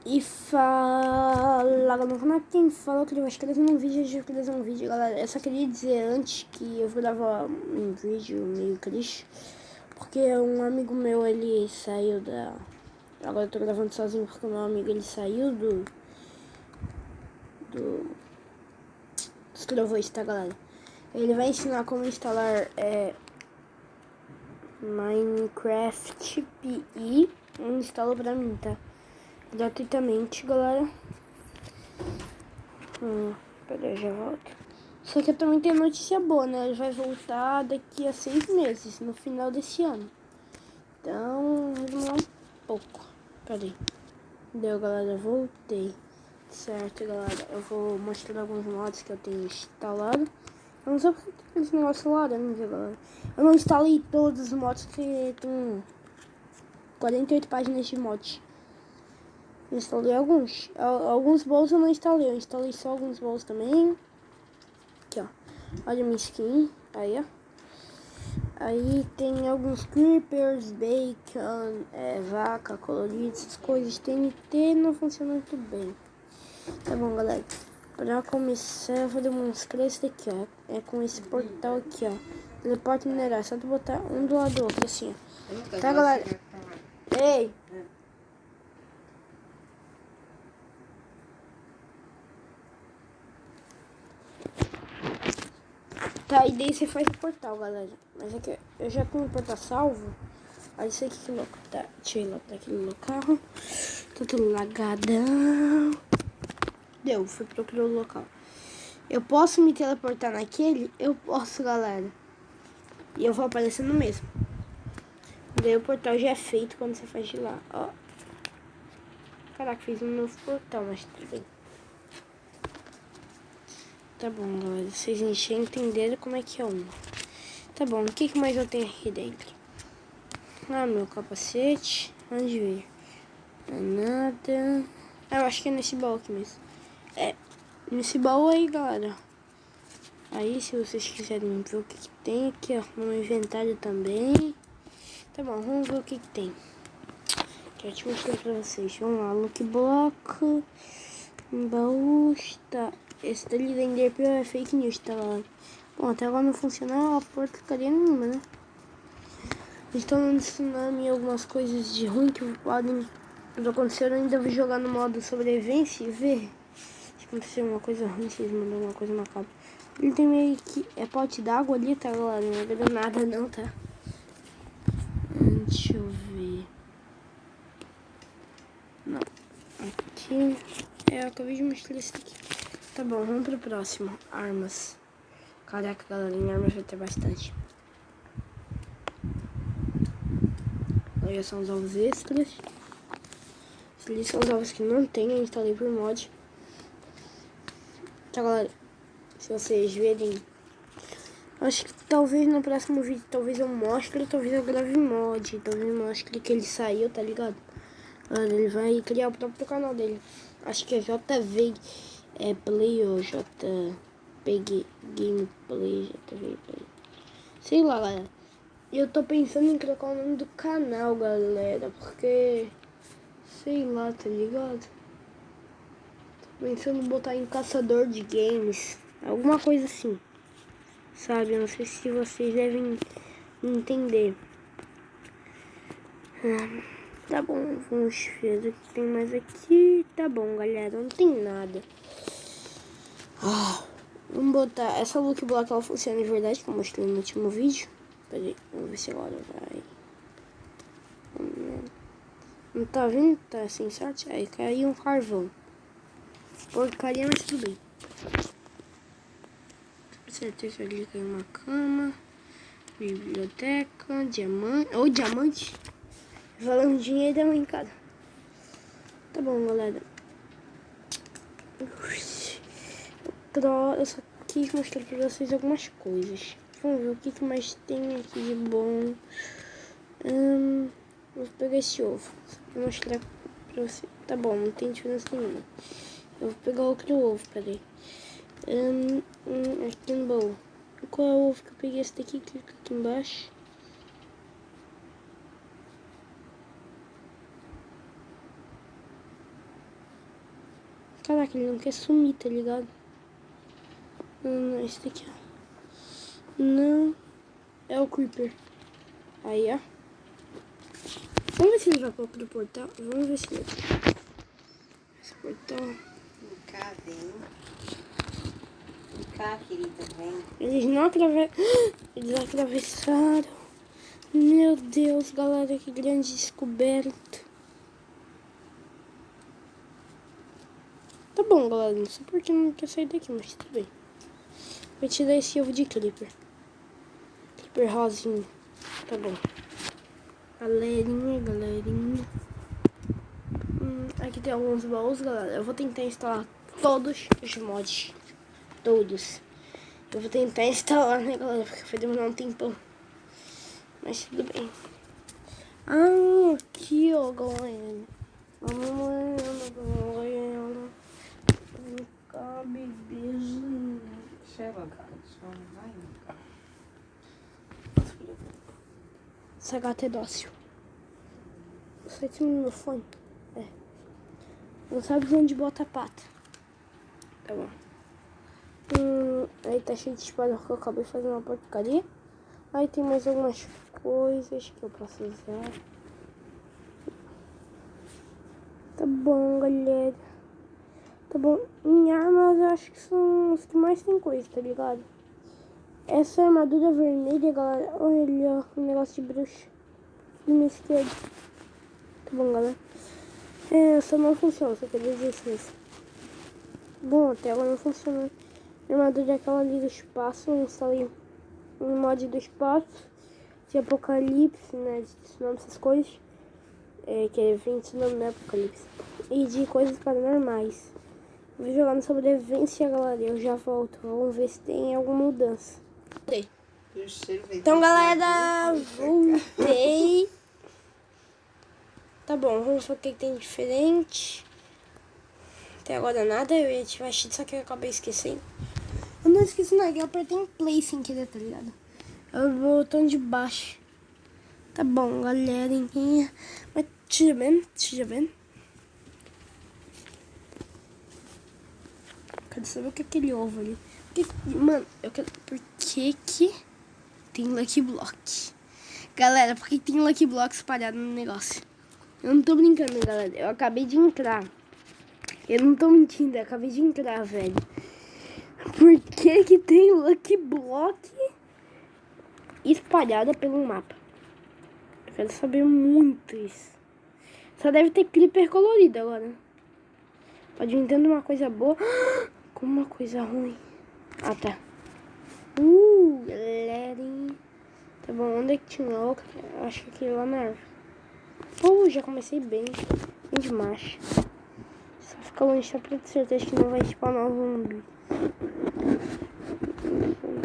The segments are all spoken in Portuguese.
E fala no canal, quem falou que eu acho que eles um vídeo, eu que eles um vídeo, galera. Eu só queria dizer antes que eu vou gravar um vídeo meio triste, porque um amigo meu, ele saiu da... Agora eu tô gravando sozinho porque o meu amigo, ele saiu do Escravos, tá, galera? Ele vai ensinar como instalar Minecraft e instala pra mim, tá? Gratuitamente, galera. Peraí, eu já volto. Só que eu também tenho notícia boa, né? Ele vai voltar daqui a 6 meses, no final desse ano. Então, vai demorar um pouco. Peraí. Deu, galera, eu voltei. Certo, galera. Eu vou mostrar alguns mods que eu tenho instalado. Eu não sei porque tem esse negócio laranja, galera. Eu não instalei todos os mods, porque tem 48 páginas de mods. Eu instalei alguns. Alguns bolos eu não instalei. Eu instalei só alguns bolos também. Aqui, ó. Olha a minha skin. Aí, ó. Aí tem alguns creepers, bacon, vaca colorida, essas coisas. TNT não funciona muito bem. Tá bom, galera. Pra começar, eu vou demonstrar esse daqui, ó. É com esse portal aqui, ó. Teleporte minerar. Só tu botar um do lado do outro, assim, ó. Tá, galera? Ei! Tá, e daí você faz o portal, galera. Mas é que eu já tenho o portal salvo. Olha isso aqui que louco. Tá, deixa eu ir lá daquele local. Tá tudo lagadão. Deu, fui procurar o local. Eu posso me teleportar naquele? Eu posso, galera. E eu vou aparecer no mesmo. Daí o portal já é feito quando você faz de lá, ó. Caraca, fiz um novo portal, mas tudo bem. Tá bom, galera. Vocês entenderam como é que é um. Tá bom, o que mais eu tenho aqui dentro? Ah, meu capacete. Onde ver? Não é nada. Ah, eu acho que é nesse baú aqui mesmo. É, nesse baú aí, galera. Aí, se vocês quiserem ver o que tem aqui, ó. No meu inventário também. Tá bom, vamos ver o que tem. Quero te mostrar pra vocês. Vamos lá, look block. Baú, tá. Esse dali da Enderpeel é fake news, tá lá. Bom, até agora não funciona a porcaria nenhuma, né? Estão ensinando algumas coisas de ruim que podem acontecer. Eu ainda vou jogar no modo sobrevivência e ver se acontecer uma coisa ruim, se eles mandam alguma coisa macabra. Ele tem meio que pote d'água ali, tá, galera? Não é granada não, tá? Deixa eu ver. Não. Aqui. Eu acabei de mostrar esse aqui. Tá bom, vamos pro próximo. Armas. Caraca, galera, em armas vai ter bastante. Olha, são os ovos extras. Esses são os ovos que não tem, eu instalei por mod. Tá, galera, se vocês verem, acho que talvez no próximo vídeo, talvez eu mostre, talvez eu grave mod, talvez eu mostre que ele saiu, tá ligado? Galera, ele vai criar o próprio canal dele. Acho que é JV Play ou JPG Gameplay, JV Play. Sei lá, galera. Eu tô pensando em colocar o nome do canal, galera, porque... sei lá, tá ligado? Tô pensando em botar em caçador de games, alguma coisa assim. Sabe, eu não sei se vocês devem entender. Tá bom, vamos ver o que tem mais aqui. Tá bom, galera, não tem nada. Vamos botar essa look block, ela funciona de verdade, que eu mostrei no último vídeo. Peraí, vamos ver se agora vai. Não tá vendo? Tá sem sorte? Aí caiu um carvão. Porcaria, mas tudo bem. Certeza ali caiu uma cama. Biblioteca, diamante. Ou diamante. Falando dinheiro da brincada. Tá bom, galera. Eu só quis mostrar pra vocês algumas coisas. Vamos ver o que mais tem aqui de bom. Vou pegar esse ovo. Vou mostrar pra vocês. Tá bom, não tem diferença nenhuma. Eu vou pegar outro ovo, peraí. Aqui no baú. Qual é o ovo que eu peguei? Esse daqui, clica aqui embaixo. Caraca, ele não quer sumir, tá ligado? Não, esse daqui, ó. Não. É o Creeper. Aí, ó. Vamos ver se ele vai pro outro portal. Vamos ver se ele... Esse portal... Vem cá, vem. Vem cá, querida, vem. Eles não atravessaram. Eles atravessaram. Meu Deus, galera, que grande descoberta. Tá bom, galera. Não sei porque não quer sair daqui, mas tudo bem. Vou tirar esse ovo de Creeper. Creeper rosinho. Tá bom. Galerinha. Aqui tem alguns baús, galera. Eu vou tentar instalar todos os mods. Todos. Eu vou tentar instalar, né, galera? Porque vai demorar um tempão. Mas tudo bem. Ah, aqui, ó, galera. Vem cá, bebezinho. Chega, cara. Só vai. Essa gata é dócil. Você tem meu fone? É. Não sabe onde bota a pata. Tá bom. Aí tá cheio de espada que eu acabei fazendo uma porcaria. Aí tem mais algumas coisas que eu posso usar. Tá bom, galera. Tá bom. Em armas eu acho que são os que mais tem coisa, tá ligado? Essa armadura vermelha, galera. Olha ali, ó. Um negócio de bruxa. Na minha esquerda. Tá bom, galera. Essa não funciona, só quer dizer isso. Bom, até agora não funciona. A armadura é aquela ali do espaço. Eu instalei um mod do espaço. De apocalipse, né? De tsunami, essas coisas. Que é vem tsunami, né? Apocalipse. E de coisas paranormais. Vou jogar no sobrevivência, galera. Eu já volto. Vamos ver se tem alguma mudança. Então, galera, voltei. Tá bom, vamos ver o que tem diferente. Até agora nada, eu ia ativar cheat, só que eu acabei esquecendo. Eu não esqueci nada, eu apertei em play sem querer, tá ligado? É o botão de baixo. Tá bom, galerinha. Mas deixa eu ver. Quero saber o que é aquele ovo ali. Mano, eu quero... Por que tem Lucky Block? Galera, por que tem Lucky Block espalhado no negócio? Eu não tô brincando, galera. Eu acabei de entrar. Eu não tô mentindo, eu acabei de entrar, velho. Por que tem Lucky Block espalhada pelo mapa? Eu quero saber muito isso. Só deve ter Creeper colorido agora. Pode vir tendo uma coisa boa como uma coisa ruim. Ah, tá. Galerinha. Tá bom, onde é que tinha outra? Acho que aqui lá na árvore. Já comecei bem. Bem demais. Só fica longe, só pra ter certeza que não vai spawnar um zumbi.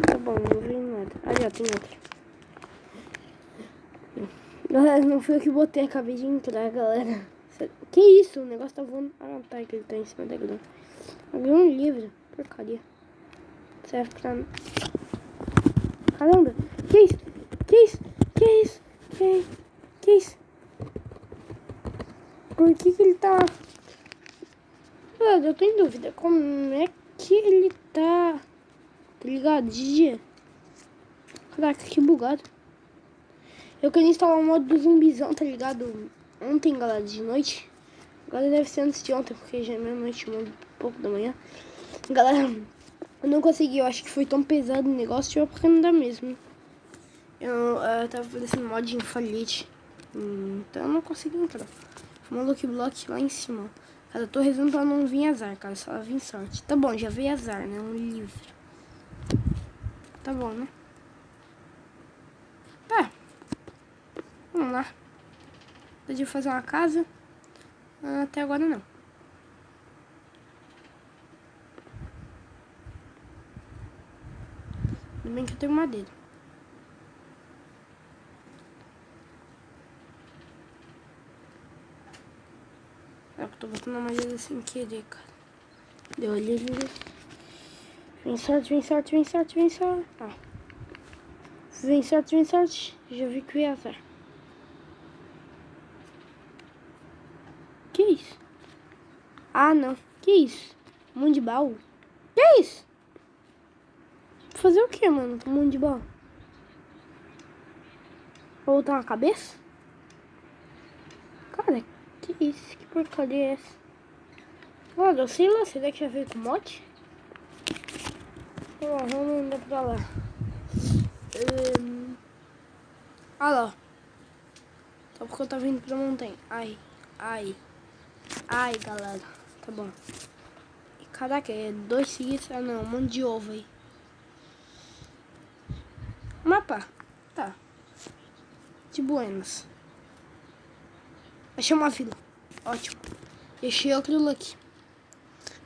Tá bom, não vi nada. Ali, ó, tem outro. Galera, não foi eu que botei, acabei de entrar, galera. Que isso? O negócio tá voando. Ah, tá, que ele tá em cima da grama. Abriu um livro. Porcaria. Serve pra... Caramba. Que isso? Que isso? Por que ele tá... Eu tô em dúvida. Como é que ele tá... Tá ligado? De dia. Caraca, que bugado. Eu queria instalar o modo do zumbizão, tá ligado? Ontem, galera, de noite. Agora deve ser antes de ontem, porque já é meia-noite, um pouco da manhã. Galera, eu não consegui. Eu acho que foi tão pesado o negócio, porque não dá mesmo. Eu tava fazendo esse mod infalite. Então eu não consegui entrar. Foi uma Lucky Block lá em cima. Cara, eu tô rezando pra não vir azar, cara. Só vir sorte. Tá bom, já veio azar, né? Um livro. Tá bom, né? Tá. Vamos lá. Podia fazer uma casa. Até agora não. Ainda bem que eu tenho madeira. Eu tô botando a madeira sem querer, cara. Deu ali. Vem sorte. Ah. Vem sorte. Já vi que ia azar. Que isso? Ah, não. Que isso? Um monte de baú? Que isso? Fazer o que, mano, com um monte de baú? Voltar uma cabeça? Cara, que isso? Que porcaria é essa? Olha, eu sei lá, será que já veio com mote? Vamos andar pra lá. Olha lá. Só porque eu tava indo pra montanha. Ai, galera. Tá bom. E, caraca, é 2 seguidos. Ah, não, um monte de ovo aí. Mapa. Tá. De buenas. Achei uma vila. Ótimo. Deixei outro lucky.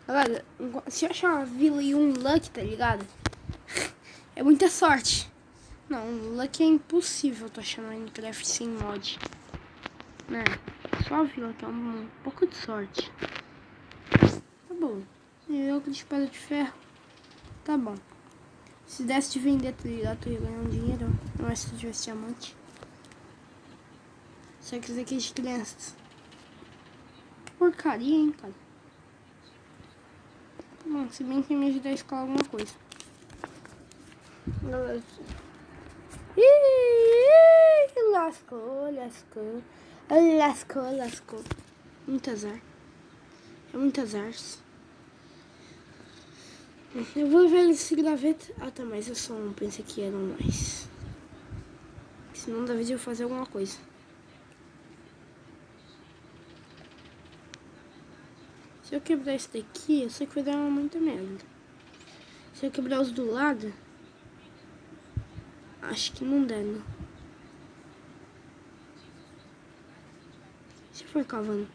Galera, se eu achar uma vila e um lucky, tá ligado? É muita sorte. Não, um lucky é impossível. Tô achando Minecraft sem mod. Né? Só a vila que é um pouco de sorte. Tá bom. E eu que de espada de ferro. Tá bom. Se desse de vender, tá ligado? Eu ia ganhar um dinheiro. Não é se eu tivesse diamante. Só que isso aqui é de crianças. Porcaria, hein, cara. Bom, se bem que me ajudar a escolar alguma coisa. Ih, lascou. Muito azar. É muito azar. Eu vou ver esse graveto. Ah, tá, mas eu só não pensei que eram mais. Senão da vez eu fazer alguma coisa. Se eu quebrar esse daqui, eu sei que vai dar muita merda. Se eu quebrar os do lado, acho que não dá, não. Se eu for cavando.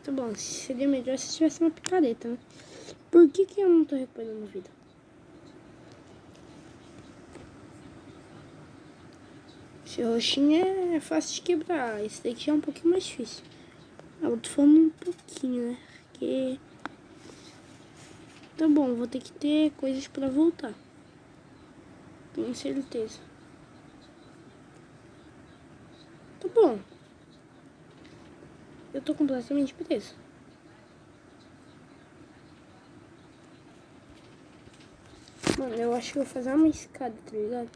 Tá bom, seria melhor se tivesse uma picareta, né? Por que eu não tô recuperando vida? Esse roxinho é fácil de quebrar. Esse daqui é um pouquinho mais difícil. Eu tô falando um pouquinho, né? Porque... Tá bom, vou ter que ter coisas pra voltar. Tenho certeza. Tá bom. Eu tô completamente preso. Mano, eu acho que eu vou fazer uma escada, tá ligado?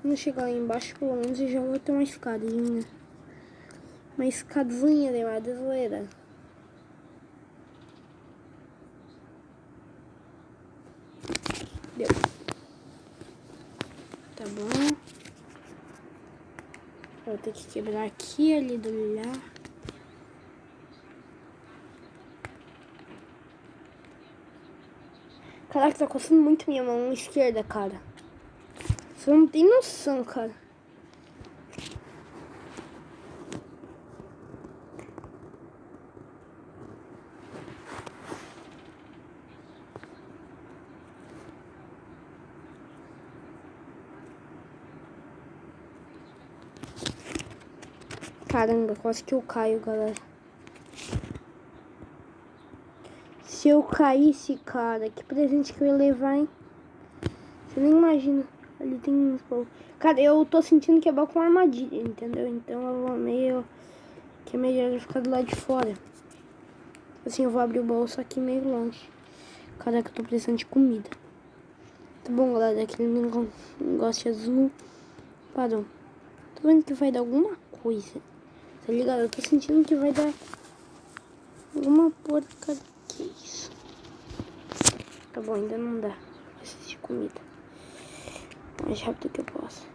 Quando eu chegar lá embaixo, pelo menos eu já vou ter uma escadinha. Uma escadinha de madeira. Deu. Tá bom. Vou ter que quebrar aqui, ali do olhar. Caraca, tá coçando muito minha mão esquerda, cara. Você não tem noção, cara. Caramba, quase que eu caio, galera. Se eu caísse, cara, que presente que eu ia levar, hein? Você nem imagina. Ali tem uns povos. Cara, eu tô sentindo que é com uma armadilha, entendeu? Então eu vou meio... Que é melhor eu ficar do lado de fora. Assim, eu vou abrir o bolso aqui meio longe. Caraca, eu tô precisando de comida. Tá bom, galera. Aquele negócio azul parou. Tô vendo que vai dar alguma coisa. Tá ligado? Eu tô sentindo que vai dar alguma porcaria. Que isso? Tá bom, ainda não dá. Preciso de comida. O mais rápido que eu posso.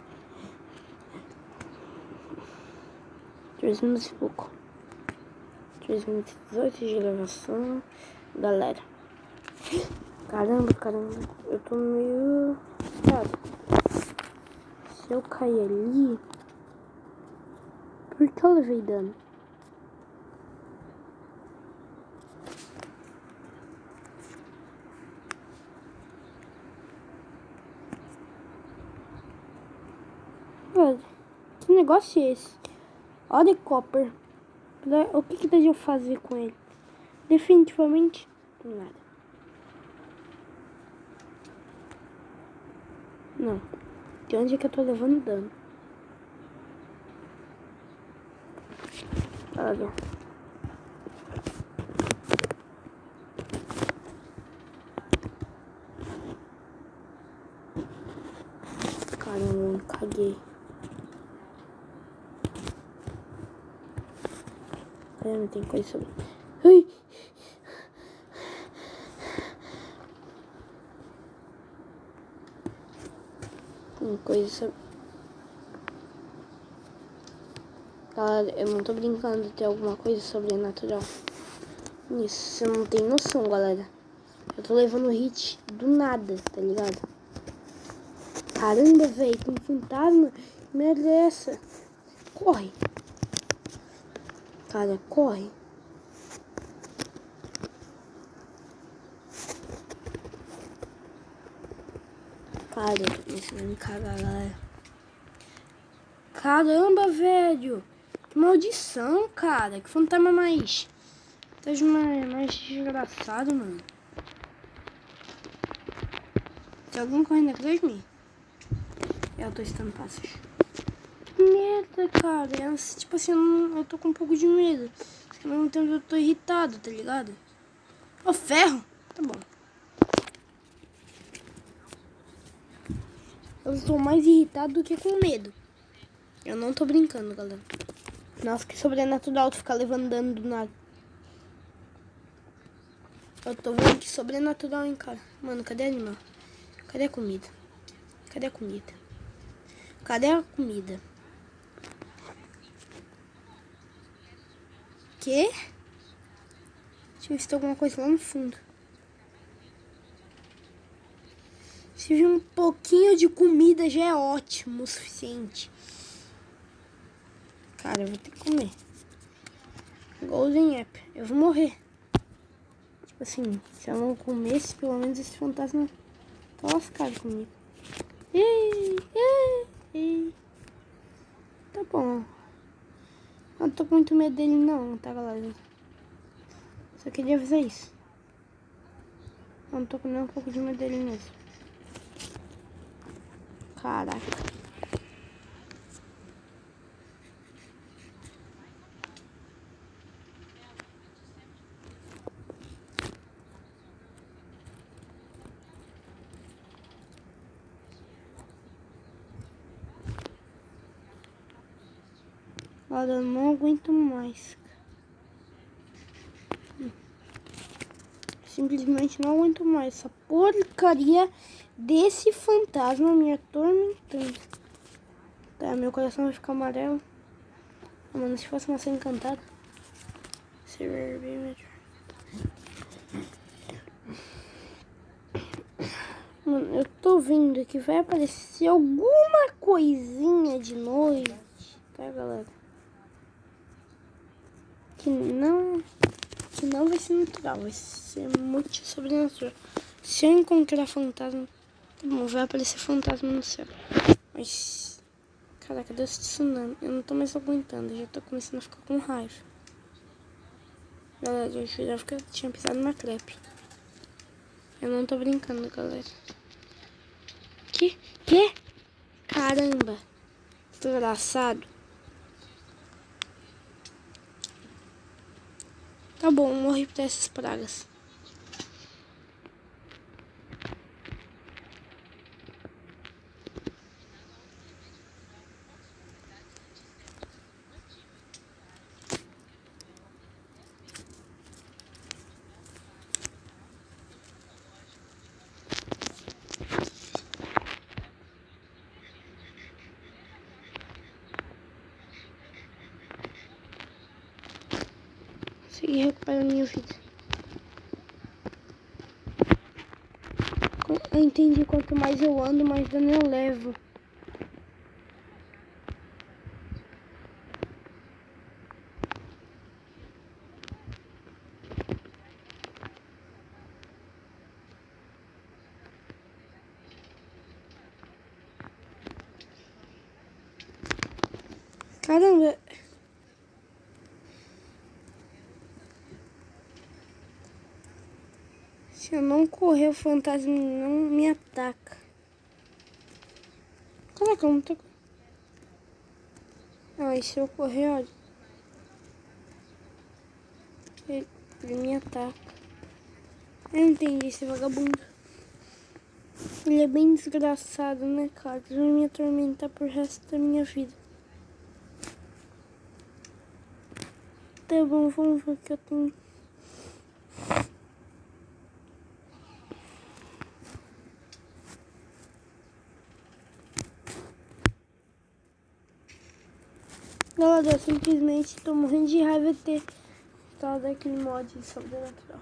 3 minutos e pouco. 3 minutos e 18 de gravação. Galera. Caramba. Eu tô meio... Cara, se eu cair ali... Por que eu levei dano? Velho, que negócio é esse? Olha copper. O que dá de eu fazer com ele? Definitivamente nada. Não. De onde é que eu tô levando dano? Cara. Caramba, caguei. Caramba, tem coisa sobre... Ai! Tem coisa sobre... Cara, eu não tô brincando de ter alguma coisa sobrenatural nisso. Você não tem noção, galera. Eu tô levando hit do nada, tá ligado? Caramba, velho, tem fantasma. Que merda é essa? Corre. Cara, corre. Cara, eu tô começando a me cagar, galera. Caramba, velho. Que maldição, cara. Que fantasma mais... Tá mais desgraçado, mano. Tem alguém correndo atrás de mim? Eu tô estando passos. Que merda, cara. Tipo assim, eu tô com um pouco de medo. Ao mesmo tempo eu tô irritado, tá ligado? Ô, ferro! Tá bom. Eu tô mais irritado do que com medo. Eu não tô brincando, galera. Nossa, que sobrenatural tu ficar levando dano do nada. Eu tô vendo que sobrenatural, hein, cara. Mano, cadê animal? Cadê a comida? Cadê a comida? Cadê a comida? Quê? Deixa eu ver se tem alguma coisa lá no fundo. Se vir um pouquinho de comida já é ótimo o suficiente. Cara, eu vou ter que comer. Golden Apple. Eu vou morrer. Tipo assim, se eu não comesse, pelo menos esse fantasma tá lascado comigo. Tá bom. Eu não tô com muito medo dele não, tá, galera? Só queria avisar isso. Eu não tô com nem um pouco de medo dele mesmo. Caraca. Olha, eu não aguento mais. Simplesmente não aguento mais. Essa porcaria desse fantasma me atormentando. Tá, meu coração vai ficar amarelo. Ah, mano, se fosse maçã encantada. Seria bem melhor. Mano, eu tô vendo que vai aparecer alguma coisinha de noite. Tá, galera? Que não vai ser natural. Vai ser muito sobrenatural. Se eu encontrar fantasma... Tá bom, vai aparecer fantasma no céu. Mas... Caraca, Deus tsunami. Eu não tô mais aguentando. Eu já tô começando a ficar com raiva. Galera, eu jurava que eu tinha pisado na crepe. Eu não tô brincando, galera. Que? Caramba. Desgraçado. Tá bom, morri por essas pragas. Consegui recuperar minha vida. Eu entendi, quanto mais eu ando, mais dano eu levo. Caramba. Se eu não correr, o fantasma não me ataca. Caraca, eu não tô... Ah, e se eu correr, olha... Ele me ataca. Eu não entendi esse vagabundo. Ele é bem desgraçado, né, cara? Ele vai me atormentar pro resto da minha vida. Tá bom, vamos ver o que eu tenho. Galera, eu simplesmente tô morrendo de raiva de ter instalado aquele mod de sobrenatural.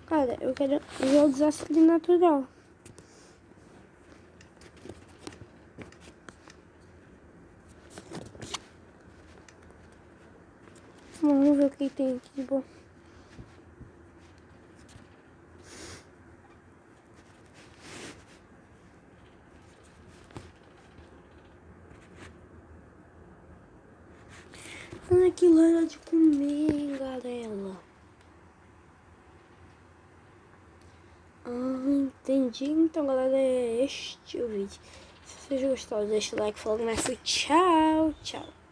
Cara, eu quero ver o desastre natural. Vamos ver o que tem aqui de bom. Aquilo era de comer, galera. Entendi. Então, galera, é este o vídeo. Se vocês gostaram, deixa o like, falou, tchau, tchau.